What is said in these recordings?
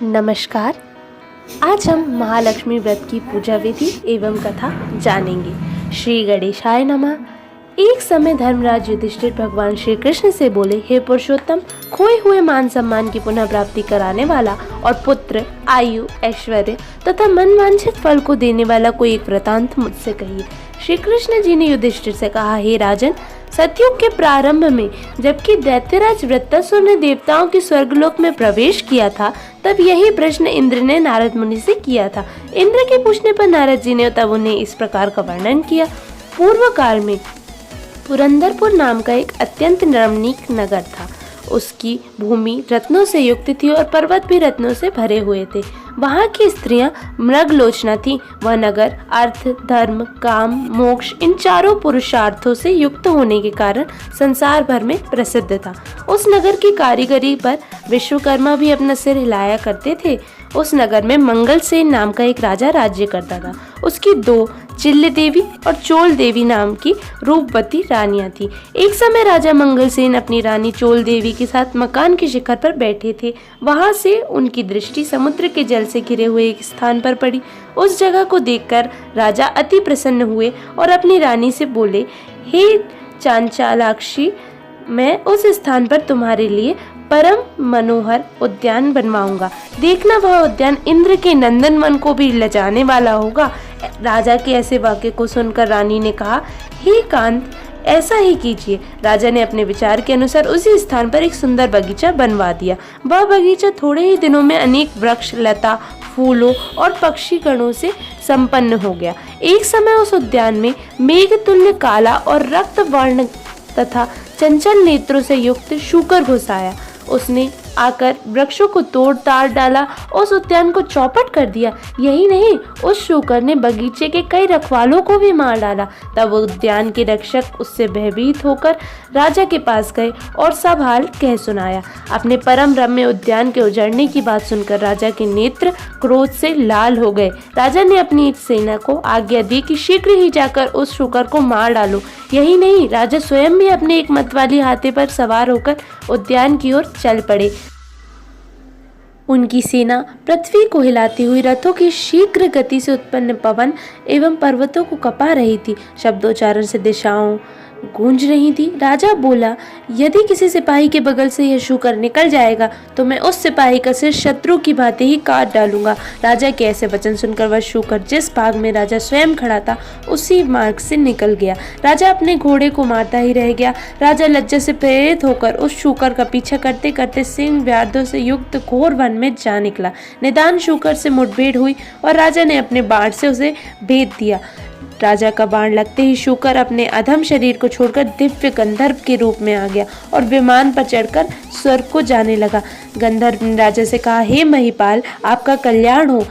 नमस्कार। आज हम महालक्ष्मी व्रत की पूजा विधि एवं कथा जानेंगे। श्री गणेशाय नमः। एक समय धर्मराज युधिष्ठिर भगवान श्री कृष्ण से बोले, हे पुरुषोत्तम, खोए हुए मान सम्मान की पुनः प्राप्ति कराने वाला और पुत्र, आयु, ऐश्वर्य तथा मनवांछित फल को देने वाला कोई एक वृतांत मुझसे कहिए। श्री कृष्ण जी ने युधिष्ठिर से कहा, हे राजन, सतयुग के प्रारंभ में जबकि दैत्यराज वृत्तासुर ने देवताओं के स्वर्गलोक में प्रवेश किया था, तब यही प्रश्न इंद्र ने नारद मुनि से किया था। इंद्र के पूछने पर नारद जी ने तब उन्हें इस प्रकार का वर्णन किया। पूर्व काल में पुरंदरपुर नाम का एक अत्यंत रमणीक नगर था। उसकी भूमि रत्नों से युक्त थी और पर्वत भी रत्नों से भरे हुए थे। वहाँ की स्त्रियां मृगलोचना थीं। वह नगर अर्थ, धर्म, काम, मोक्ष इन चारों पुरुषार्थों से युक्त होने के कारण संसार भर में प्रसिद्ध था। उस नगर की कारीगरी पर विश्वकर्मा भी अपना सिर हिलाया करते थे। उस नगर में मंगलसेन नाम का एक राजा राज्य करता था। उसकी दो चिल्ल देवी और चोल देवी नाम की रूपवती रानियां थीं। एक समय राजा मंगलसेन अपनी रानी चोल देवी के साथ मकान के शिखर पर बैठे थे। वहां से उनकी दृष्टि समुद्र के जल से घिरे हुए एक स्थान पर पड़ी। उस जगह को देखकर राजा अति प्रसन्न हुए और अपनी रानी से बोले, हे चांचलाक्षी, मैं उस स्थान पर तुम्हारे लिए परम मनोहर उद्यान बनवाऊंगा। देखना, वह उद्यान इंद्र के नंदनवन को भी लजाने वाला होगा। राजा के ऐसे वाक्य को सुनकर रानी ने कहा, हे कांत, ऐसा ही कीजिए। राजा ने अपने विचार के अनुसार उसी स्थान पर एक सुंदर बगीचा बनवा दिया। वह बगीचा थोड़े ही दिनों में अनेक वृक्ष, लता, फूलों और पक्षी गणों से संपन्न हो गया। एक समय उस उद्यान में मेघतुल्य काला और रक्त वर्ण तथा चंचल नेत्रों से युक्त शूकर घुस आया। उसने आकर वृक्षों को तोड़ ताड़ डाला, उस उद्यान को चौपट कर दिया। यही नहीं, उस शूकर ने बगीचे के कई रखवालों को भी मार डाला। तब उद्यान के रक्षक उससे भयभीत होकर राजा के पास गए और सब हाल कह सुनाया। अपने परम रम्य उद्यान के उजड़ने की बात सुनकर राजा के नेत्र क्रोध से लाल हो गए। राजा ने अपनी सेना को आज्ञा दी कि शीघ्र ही जाकर उस शूकर को मार डालो। यही नहीं, राजा स्वयं भी अपने एक मतवाली हाथी पर सवार होकर उद्यान की ओर चल पड़े। उनकी सेना पृथ्वी को हिलाती हुई रथों की शीघ्र गति से उत्पन्न पवन एवं पर्वतों को कपा रही थी। शब्दोच्चारण से दिशाओं गूंज रही थी। राजा बोला, यदि किसी सिपाही के बगल से यह शूकर निकल जाएगा तो मैं उस सिपाही का सिर शत्रु की भांति ही काट डालूंगा। राजा के ऐसे वचन सुनकर वह शूकर जिस भाग में राजा स्वयं खड़ा था उसी मार्ग से निकल गया। राजा अपने घोड़े को मारता ही रह गया। राजा लज्जा से प्रेरित होकर उस शूकर का पीछा करते करते सिंह व्याधों से युक्त घोर वन में जा निकला। निदान शूकर से मुठभेड़ हुई और राजा ने अपने बाण से उसे भेद दिया। राजा का बाण लगते ही शूकर अपने अधम शरीर को छोड़कर दिव्य गंधर्व के रूप में आ गया और विमान पर चढ़कर स्वर्ग को जाने लगा। गंधर्व ने राजा से कहा, हे महिपाल, आपका कल्याण हो।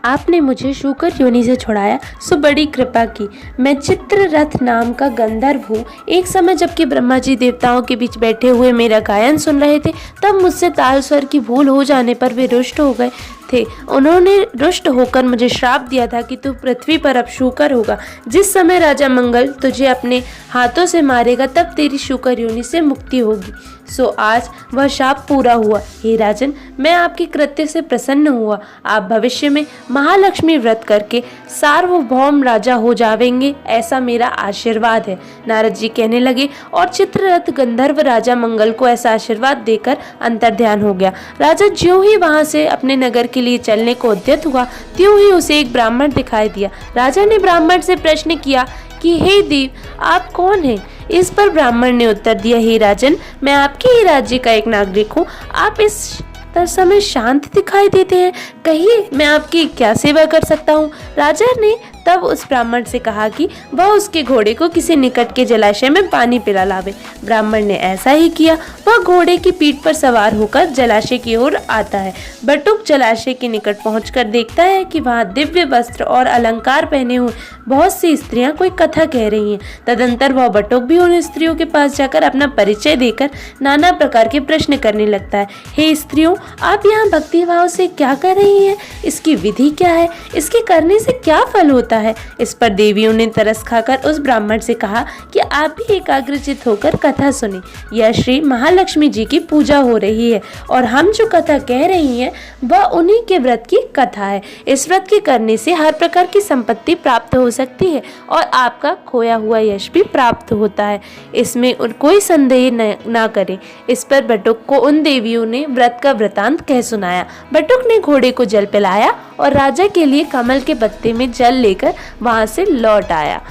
आपने मुझे शूकर योनि से छुड़ाया, सो बड़ी कृपा की। मैं चित्ररथ नाम का गंधर्व हूँ। एक समय जबकि ब्रह्मा जी देवताओं के बीच बैठे हुए मेरा गायन सुन रहे थे, तब मुझसे ताल स्वर की भूल हो जाने पर वे रुष्ट हो गए थे। उन्होंने रुष्ट होकर मुझे श्राप दिया था कि तू पृथ्वी पर अब शूकर होगा। जिस समय राजा मंगल तुझे अपने हाथों से मारेगा, तब तेरी शूकर योनि से मुक्ति होगी। सो आज वह शाप पूरा हुआ। हे राजन, मैं आपके कृत्य से प्रसन्न हुआ। आप भविष्य में महालक्ष्मी व्रत करके सार्वभौम राजा हो जावेंगे, ऐसा मेरा आशीर्वाद है। नारद जी कहने लगे और चित्ररथ गंधर्व राजा मंगल को ऐसा आशीर्वाद देकर अंतर्ध्यान हो गया। राजा ज्यों ही वहां से अपने नगर के लिए चलने को उद्यत हुआ, त्यों ही उसे एक ब्राह्मण दिखाई दिया। राजा ने ब्राह्मण से प्रश्न किया कि हे देव, आप कौन हैं? इस पर ब्राह्मण ने उत्तर दिया, हे राजन, मैं आपके ही राज्य का एक नागरिक हूँ। आप इस समय शांत दिखाई देते हैं, कहिए मैं आपकी क्या सेवा कर सकता हूँ? राजा ने तब उस ब्राह्मण से कहा कि वह उसके घोड़े को किसी निकट के जलाशय में पानी पिला लावे। ब्राह्मण ने ऐसा ही किया। वह घोड़े की पीठ पर सवार होकर जलाशय की ओर आता है। बटुक जलाशय के निकट पहुंचकर देखता है कि वहां दिव्य वस्त्र और अलंकार पहने हुए बहुत सी स्त्रियां कोई कथा कह रही हैं। तदंतर वह बटुक भी उन स्त्रियों के पास जाकर अपना परिचय देकर नाना प्रकार के प्रश्न करने लगता है। हे स्त्रियों, आप यहाँ भक्ति भाव से क्या कर रही हैं? इसकी विधि क्या है? इसके करने से क्या फल होता है? इस पर देवियों ने तरस खाकर उस ब्राह्मण से कहा कि आप भी एकाग्रचित होकर कथा सुने। यह श्री महालक्ष्मी जी की पूजा हो रही है और हम जो कथा कह रही हैं वह उन्हीं के व्रत की कथा है। इस व्रत के करने से हर प्रकार की संपत्ति प्राप्त हो सकती है और आपका खोया हुआ यश भी प्राप्त होता है, इसमें कोई संदेह ना करें। इस पर बटुक को उन देवियों ने व्रत का वृतांत कह सुनाया। बटुक ने घोड़े को जल पिलाया और राजा के लिए कमल के पत्ते में जल लेकर वहां से लौट आया।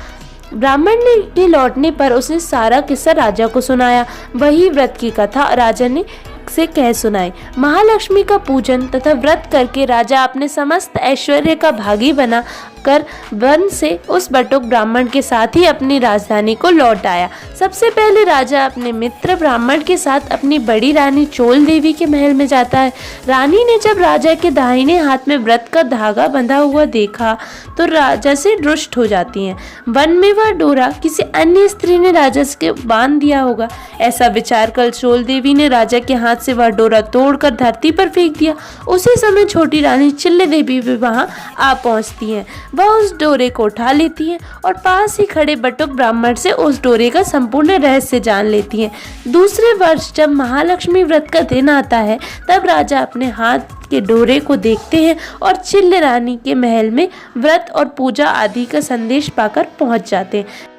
ब्राह्मण ने लौटने पर उसने सारा किस्सा राजा को सुनाया। वही व्रत की कथा राजा ने से कह सुनाई। महालक्ष्मी का पूजन तथा व्रत करके राजा अपने समस्त ऐश्वर्य का भागी बना कर वन से उस बटुक ब्राह्मण के साथ ही अपनी राजधानी को लौट आया। सबसे पहले राजा अपने मित्र ब्राह्मण के साथ अपनी बड़ी रानी चोल देवी के महल में जाता है। रानी ने जब राजा के दाहिने हाथ में व्रत का धागा बंधा हुआ देखा तो राजा से रुष्ट हो जाती हैं। वन में वह डोरा किसी अन्य स्त्री ने राजा के बांध दिया होगा, ऐसा विचार कर चोल देवी ने राजा के हाथ से वह डोरा तोड़कर धरती पर फेंक दिया। उसी समय छोटी रानी चिल्ले देवी भी वहां आ पहुंचती हैं। वह उस डोरे को उठा लेती हैं और पास ही खड़े बटुक ब्राह्मण से उस डोरे का संपूर्ण रहस्य जान लेती हैं। दूसरे वर्ष जब महालक्ष्मी व्रत का दिन आता है तब राजा अपने हाथ के डोरे को देखते हैं और चिल्ल रानी के महल में व्रत और पूजा आदि का संदेश पाकर पहुंच जाते हैं।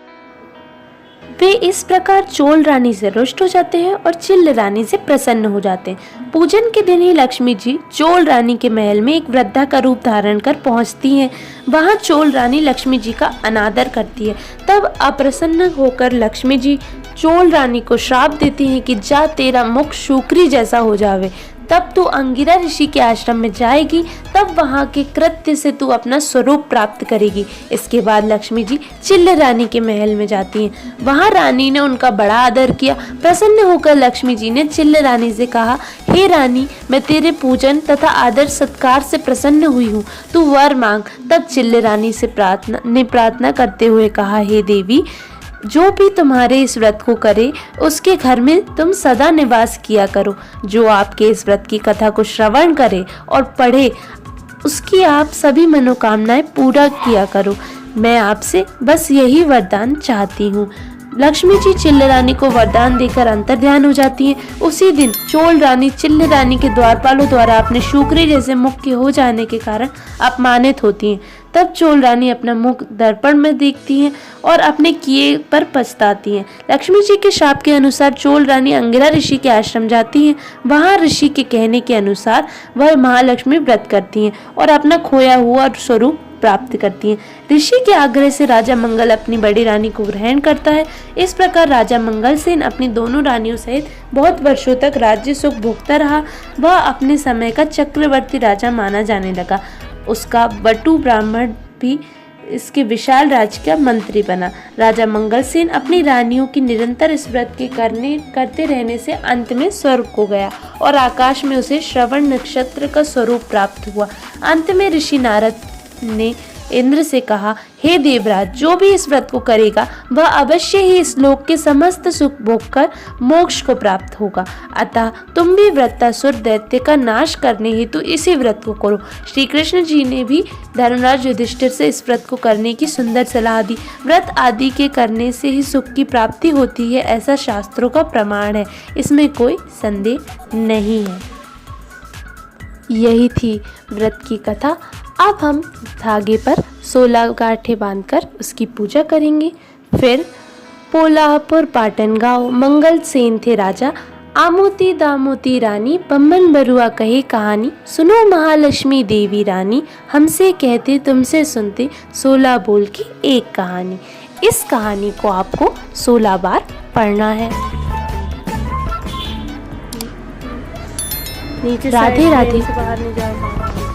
वे इस प्रकार चोल रानी से रुष्ट हो जाते हैं और चिल्ल रानी से प्रसन्न हो जाते हैं। पूजन के दिन ही लक्ष्मी जी चोल रानी के महल में एक वृद्धा का रूप धारण कर पहुंचती हैं। वहां चोल रानी लक्ष्मी जी का अनादर करती है। तब अप्रसन्न होकर लक्ष्मी जी चोल रानी को श्राप देती हैं कि जा तेरा मुख शूकरी जैसा हो जावे, तब तू अंगिरा ऋषि के आश्रम में जाएगी, तब वहाँ के कृत्य से तू अपना स्वरूप प्राप्त करेगी। इसके बाद लक्ष्मी जी चिल्ल रानी के महल में जाती हैं। वहाँ रानी ने उनका बड़ा आदर किया। प्रसन्न होकर लक्ष्मी जी ने चिल्ल रानी से कहा, हे रानी, मैं तेरे पूजन तथा आदर सत्कार से प्रसन्न हुई हूँ, तू वर मांग। तब चिल्ल रानी से प्रार्थना करते हुए कहा, हे देवी, जो भी तुम्हारे इस व्रत को करे उसके घर में तुम सदा निवास किया करो। जो आपके इस व्रत की कथा को श्रवण करे और पढ़े उसकी आप सभी मनोकामनाएं पूरा किया करो। मैं आपसे बस यही वरदान चाहती हूँ। लक्ष्मी जी चिल्ल रानी को वरदान देकर अंतर्ध्यान हो जाती हैं। उसी दिन चोल रानी चिल्ल रानी के द्वारपालों द्वारा अपने शूकरी जैसे मुख के हो जाने के कारण अपमानित होती हैं। तब चोल रानी अपना मुख दर्पण में देखती हैं और अपने किए पर पछताती हैं। लक्ष्मी जी के शाप के अनुसार चोल रानी अंगिरा ऋषि के आश्रम जाती हैं। वहां ऋषि के कहने के अनुसार वह महालक्ष्मी व्रत करती हैं और अपना खोया हुआ स्वरूप प्राप्त करती हैं। ऋषि के आग्रह से राजा मंगल अपनी बड़ी रानी को ग्रहण करता है। इस प्रकार राजा मंगल सेन अपनी दोनों रानियों सहित बहुत वर्षों तक राज्य सुख भोगता रहा। वह अपने समय का चक्रवर्ती राजा माना जाने लगा। उसका बटु ब्राह्मण भी इसके विशाल राज्य का मंत्री बना। राजा मंगल सेन अपनी रानियों की निरंतर इस व्रत के करते रहने से अंत में स्वर्ग को गया और आकाश में उसे श्रवण नक्षत्र का स्वरूप प्राप्त हुआ। अंत में ऋषि नारद ने इंद्र से कहा, हे देवराज, जो भी इस व्रत को करेगा वह अवश्य ही इस लोक के समस्त सुख भोग कर मोक्ष को प्राप्त होगा। अतः तुम भी व्रतासुर दैत्य का नाश करने हेतु इसी व्रत को करो। श्री कृष्ण जी ने भी धर्मराज युधिष्ठिर से इस व्रत को करने की सुंदर सलाह दी। व्रत आदि के करने से ही सुख की प्राप्ति होती है, ऐसा शास्त्रों का प्रमाण है, इसमें कोई संदेह नहीं है। यही थी व्रत की कथा। अब हम धागे पर 16 गांठें बांधकर उसकी पूजा करेंगे। फिर पोलापुर पाटन गाँव मंगल सेन थे राजा, आमोती दामोती रानी, बम्बन बरुआ कहे कहानी, सुनो महालक्ष्मी देवी रानी, हमसे कहते तुमसे सुनते 16 बोल की एक कहानी। इस कहानी को आपको 16 बार पढ़ना है। राधे राधे।